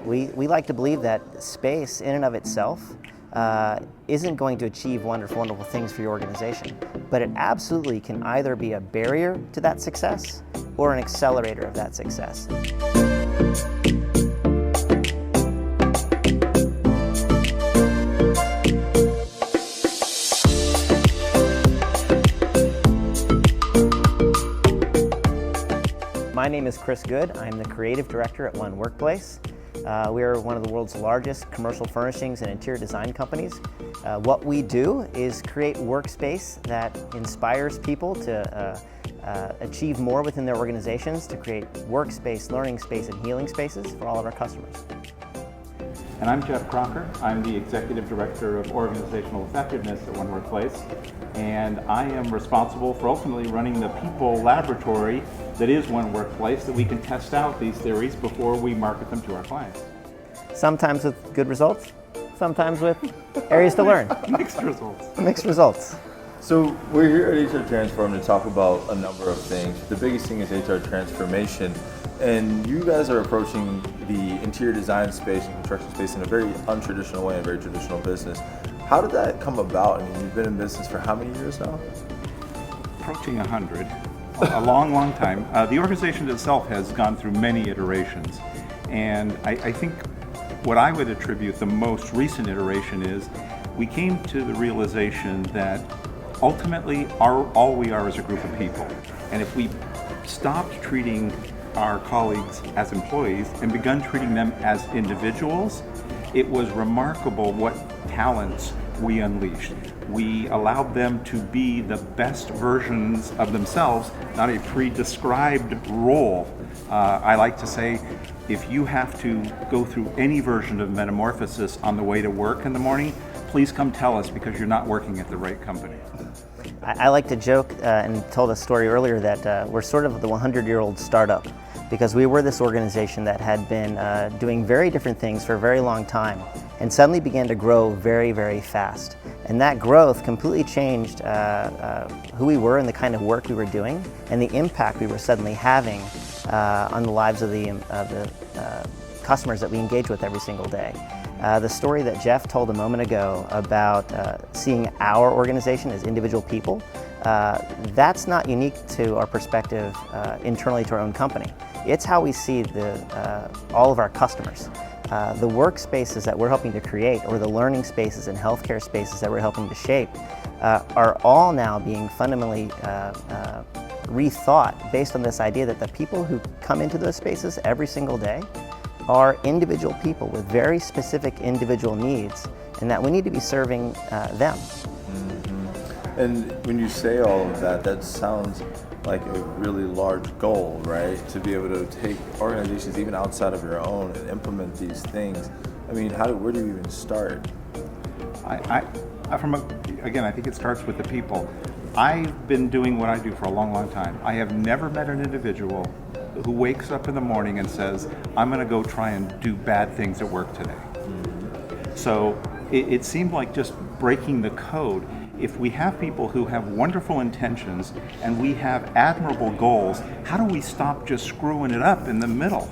We like to believe that space in and of itself isn't going to achieve wonderful things for your organization, but it absolutely can either be a barrier to that success or an accelerator of that success. My name is Chris Good. I'm the creative director at One Workplace. We are one of the world's largest commercial furnishings and interior design companies. What we do is create workspace that inspires people to achieve more within their organizations, to create workspace, learning space, and healing spaces for all of our customers. And I'm Jeff Crocker. I'm the Executive Director of Organizational Effectiveness at One Workplace. And I am responsible for ultimately running the people laboratory that is One Workplace, that we can test out these theories before we market them to our clients. Sometimes with good results, sometimes with areas to learn. Mixed results. Mixed results. So we're here at HR Transform to talk about a number of things. The biggest thing is HR transformation. And you guys are approaching the interior design space and construction space in a very untraditional way, a very traditional business. How did that come about? I mean, you've been in business for how many years now? Approaching 100. A long time. The organization itself has gone through many iterations. And I think what I would attribute the most recent iteration is we came to the realization that ultimately all we are is a group of people. And if we stopped treating our colleagues as employees and begun treating them as individuals, it was remarkable what talents we unleashed. We allowed them to be the best versions of themselves, not a pre-described role. I like to say, if you have to go through any version of metamorphosis on the way to work in the morning, please come tell us, because you're not working at the right company. I like to joke and told a story earlier that we're sort of the 100-year-old startup, because we were this organization that had been doing very different things for a very long time and suddenly began to grow very, very fast. And that growth completely changed who we were and the kind of work we were doing and the impact we were suddenly having on the lives of the customers that we engage with every single day. The story that Jeff told a moment ago about seeing our organization as individual people, that's not unique to our perspective internally to our own company. It's how we see all of our customers. The workspaces that we're helping to create, or the learning spaces and healthcare spaces that we're helping to shape, are all now being fundamentally rethought based on this idea that the people who come into those spaces every single day are individual people with very specific individual needs, and that we need to be serving them. Mm-hmm. And when you say all of that, that sounds like a really large goal, right? To be able to take organizations even outside of your own and implement these things. I mean, where do you even start? Again, I think it starts with the people. I've been doing what I do for a long time. I have never met an individual who wakes up in the morning and says, I'm going to go try and do bad things at work today. Mm-hmm. So it seemed like just breaking the code. If we have people who have wonderful intentions and we have admirable goals, how do we stop just screwing it up in the middle?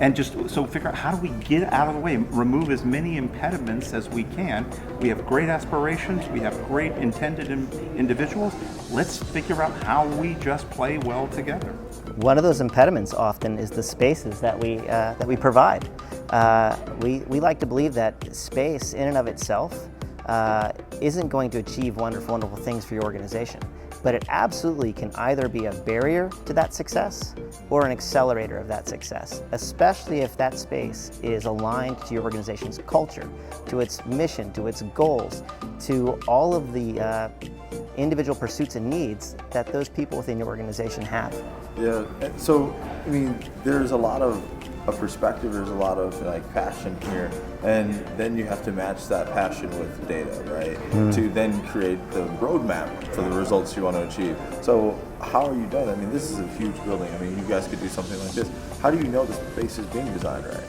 And just figure out, how do we get out of the way, remove as many impediments as we can. We have great aspirations, we have great intended individuals. Let's figure out how we just play well together. One of those impediments often is the spaces that we provide. We like to believe that space in and of itself isn't going to achieve wonderful things for your organization, but it absolutely can either be a barrier to that success or an accelerator of that success, especially if that space is aligned to your organization's culture, to its mission, to its goals, to all of the individual pursuits and needs that those people within your organization have. Yeah, so I mean, there's a lot of perspective, there's a lot of passion here, and then you have to match that passion with data, right? Mm. To then create the roadmap for the results you want to achieve. So how are you done? I mean, this is a huge building. I mean, you guys could do something like this. How do you know the space is being designed right?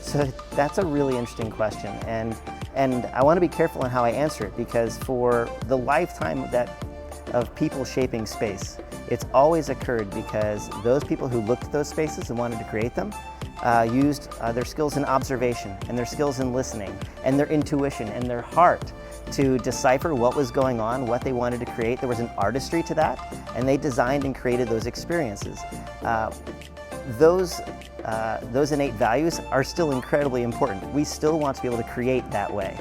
So that's a really interesting question, and I want to be careful in how I answer it, because for the lifetime of people shaping space, it's always occurred because those people who looked at those spaces and wanted to create them used their skills in observation and their skills in listening and their intuition and their heart to decipher what was going on, what they wanted to create. There was an artistry to that, and they designed and created those experiences. Those innate values are still incredibly important. We still want to be able to create that way.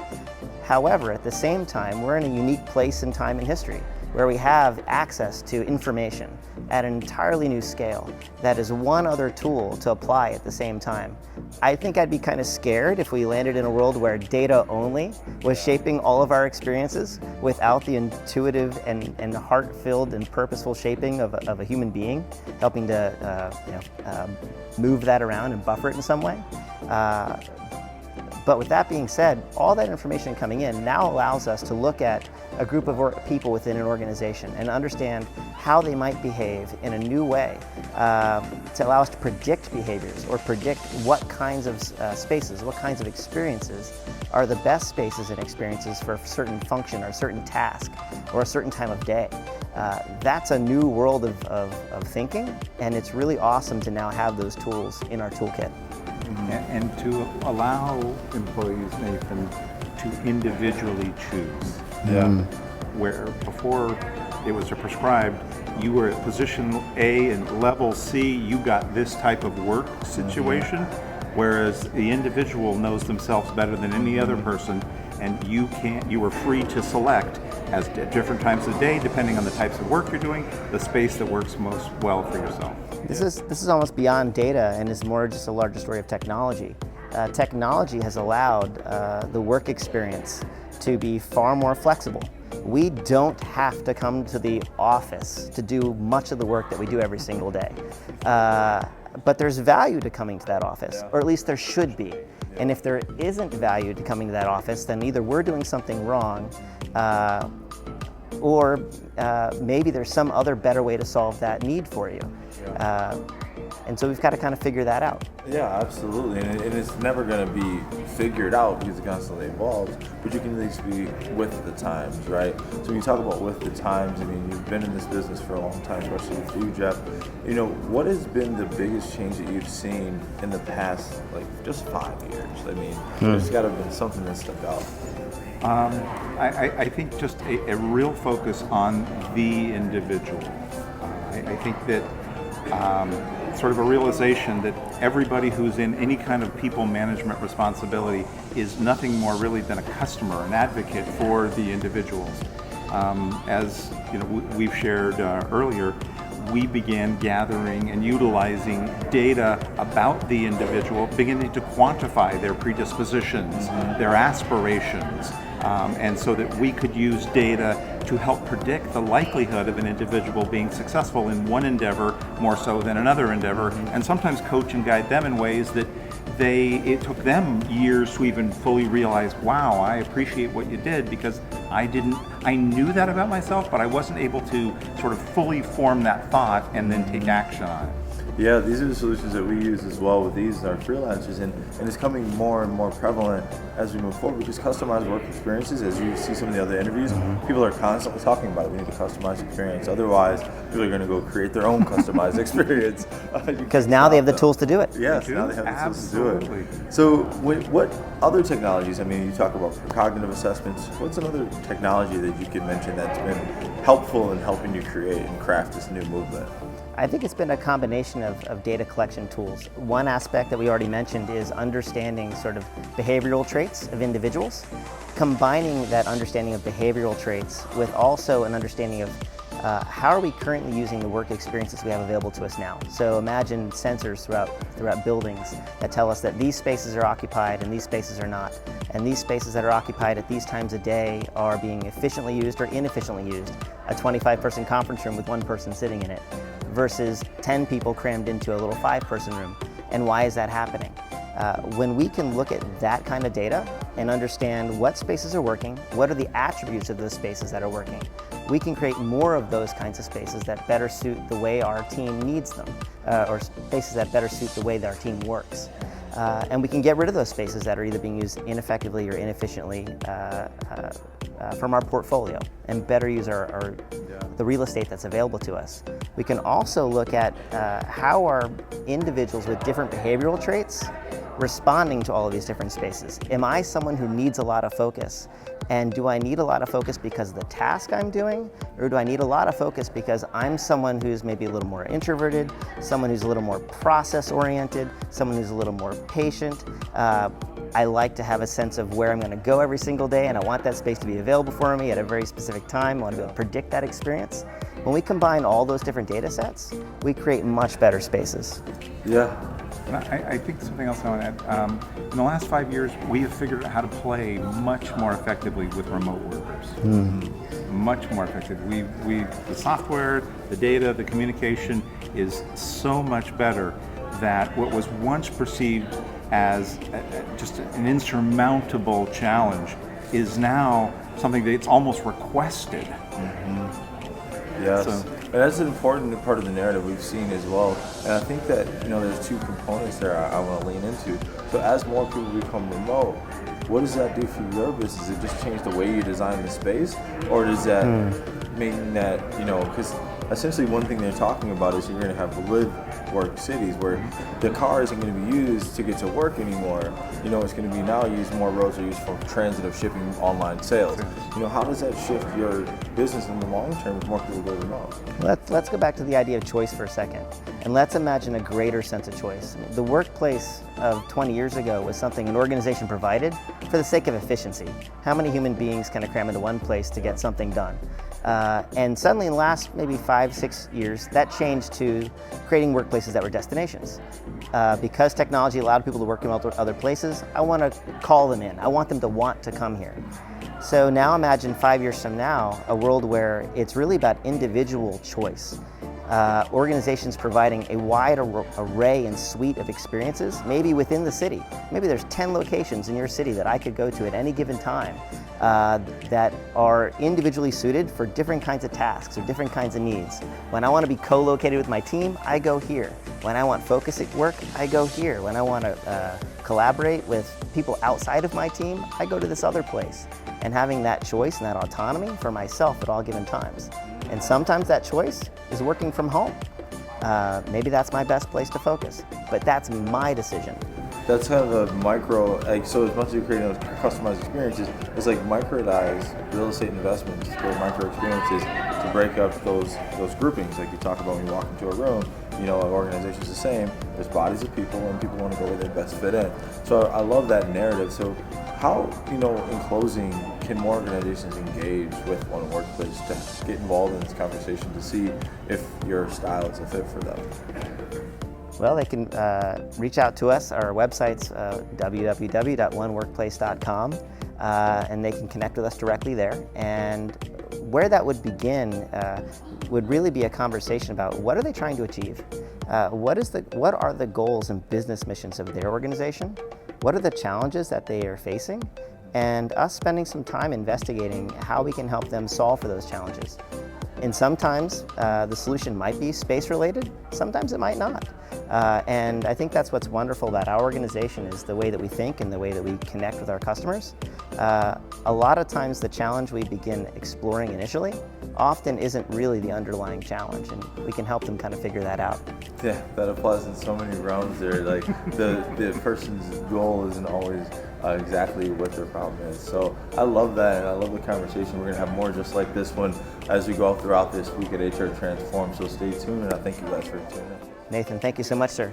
However, at the same time, we're in a unique place in time in history where we have access to information at an entirely new scale that is one other tool to apply at the same time. I think I'd be kind of scared if we landed in a world where data only was shaping all of our experiences without the intuitive and heart-filled and purposeful shaping of a human being, helping to move that around and buffer it in some way. But with that being said, all that information coming in now allows us to look at a group of people within an organization and understand how they might behave in a new way to allow us to predict behaviors or predict what kinds of spaces, what kinds of experiences are the best spaces and experiences for a certain function or a certain task or a certain time of day. That's a new world of thinking, and it's really awesome to now have those tools in our toolkit. And to allow employees, Nathan, to individually choose. Yeah. Where before it was prescribed, you were at position A and level C, you got this type of work situation, whereas the individual knows themselves better than any other person, and you were free to select at different times of the day, depending on the types of work you're doing, the space that works most well for yourself. This is almost beyond data and is more just a larger story of technology. Technology has allowed the work experience to be far more flexible. We don't have to come to the office to do much of the work that we do every single day. But there's value to coming to that office, or at least there should be. And if there isn't value to coming to that office, then either we're doing something wrong, or maybe there's some other better way to solve that need for you. And so we've got to kind of figure that out. Yeah, absolutely. And it's never going to be figured out because it constantly evolves, but you can at least be with the times, right? So when you talk about with the times, I mean, you've been in this business for a long time, especially with you, Jeff. You know, what has been the biggest change that you've seen in the past, like, just 5 years? I mean, there's got to have been something that stuck out. I think just a real focus on the individual. I think that sort of a realization that everybody who's in any kind of people management responsibility is nothing more really than a customer, an advocate for the individuals. As you know, we've shared earlier, we began gathering and utilizing data about the individual, beginning to quantify their predispositions, their aspirations, and so that we could use data to help predict the likelihood of an individual being successful in one endeavor more so than another endeavor, and sometimes coach and guide them in ways that it took them years to even fully realize, wow, I appreciate what you did, because I knew that about myself, but I wasn't able to sort of fully form that thought and then take action on it. Yeah, these are the solutions that we use as well with these, our freelancers, and it's coming more and more prevalent as we move forward, because customized work experiences, as you see some of the other interviews, people are constantly talking about it. We need a customized experience. Otherwise, people are going to go create their own customized experience. Because now they have the tools to do it. Yes, now they have the tools to do it. So what other technologies, I mean, you talk about cognitive assessments, what's another technology that you could mention that's been helpful in helping you create and craft this new movement? I think it's been a combination of data collection tools. One aspect that we already mentioned is understanding sort of behavioral traits of individuals, combining that understanding of behavioral traits with also an understanding of how are we currently using the work experiences we have available to us now. So imagine sensors throughout buildings that tell us that these spaces are occupied and these spaces are not. And these spaces that are occupied at these times of day are being efficiently used or inefficiently used. A 25-person conference room with one person sitting in it versus 10 people crammed into a little 5-person room. And why is that happening? When we can look at that kind of data and understand what spaces are working, what are the attributes of those spaces that are working, we can create more of those kinds of spaces that better suit the way our team needs them, or spaces that better suit the way that our team works. And we can get rid of those spaces that are either being used ineffectively or inefficiently from our portfolio and better use the real estate that's available to us. We can also look at how are individuals with different behavioral traits responding to all of these different spaces. Am I someone who needs a lot of focus? And do I need a lot of focus because of the task I'm doing? Or do I need a lot of focus because I'm someone who's maybe a little more introverted, someone who's a little more process-oriented, someone who's a little more patient? I like to have a sense of where I'm going to go every single day, and I want that space to be available for me at a very specific time. I want to be able to predict that experience. When we combine all those different data sets, we create much better spaces. Yeah. And I think something else I want to add. In the last 5 years, we have figured out how to play much more effectively with remote workers. Much more effectively. The software, the data, the communication is so much better that what was once perceived as just an insurmountable challenge is now something that's almost requested. Yes, So, and that's an important part of the narrative we've seen as well. And I think that there's two components there I want to lean into. So as more people become remote, what does that do for your business? Does it just change the way you design the space, or does that mean that because essentially one thing they're talking about is you're going to have live-work cities where the car isn't going to be used to get to work anymore. It's going to be now used, more roads are used for transit of shipping, online sales. How does that shift your business in the long term if more people go remote? Let's go back to the idea of choice for a second, and let's imagine a greater sense of choice. The workplace of 20 years ago was something an organization provided for the sake of efficiency. How many human beings can I cram into one place to get something done? And suddenly in the last maybe 5-6 years, that changed to creating workplaces that were destinations. Because technology allowed people to work in other places, I want to call them in. I want them to want to come here. So now imagine 5 years from now, a world where it's really about individual choice. Organizations providing a wide array and suite of experiences, maybe within the city. Maybe there's 10 locations in your city that I could go to at any given time that are individually suited for different kinds of tasks or different kinds of needs. When I want to be co-located with my team, I go here. When I want focus at work, I go here. When I want to collaborate with people outside of my team, I go to this other place. And having that choice and that autonomy for myself at all given times. And sometimes that choice is working from home. Maybe that's my best place to focus, but that's my decision. That's kind of a micro, so as much as you're creating those customized experiences, it's like microdized real estate investments, those micro experiences to break up those groupings. Like you talk about when you walk into a room, an organization's the same, there's bodies of people and people want to go where they best fit in. So I love that narrative. So how, in closing, can more organizations engage with One Workplace to get involved in this conversation to see if your style is a fit for them? Well, they can reach out to us. Our website's www.oneworkplace.com, and they can connect with us directly there. And where that would begin would really be a conversation about what are they trying to achieve? What are the goals and business missions of their organization? What are the challenges that they are facing? And us spending some time investigating how we can help them solve for those challenges. And sometimes the solution might be space-related, sometimes it might not. And I think that's what's wonderful about our organization is the way that we think and the way that we connect with our customers. A lot of times the challenge we begin exploring initially often isn't really the underlying challenge, and we can help them kind of figure that out. Yeah, that applies in so many realms there. Like the person's goal isn't always exactly what their problem is. So I love that, and I love the conversation. We're going to have more just like this one as we go throughout this week at HR Transform. So stay tuned, and I thank you guys for tuning in. Nathan, thank you so much, sir.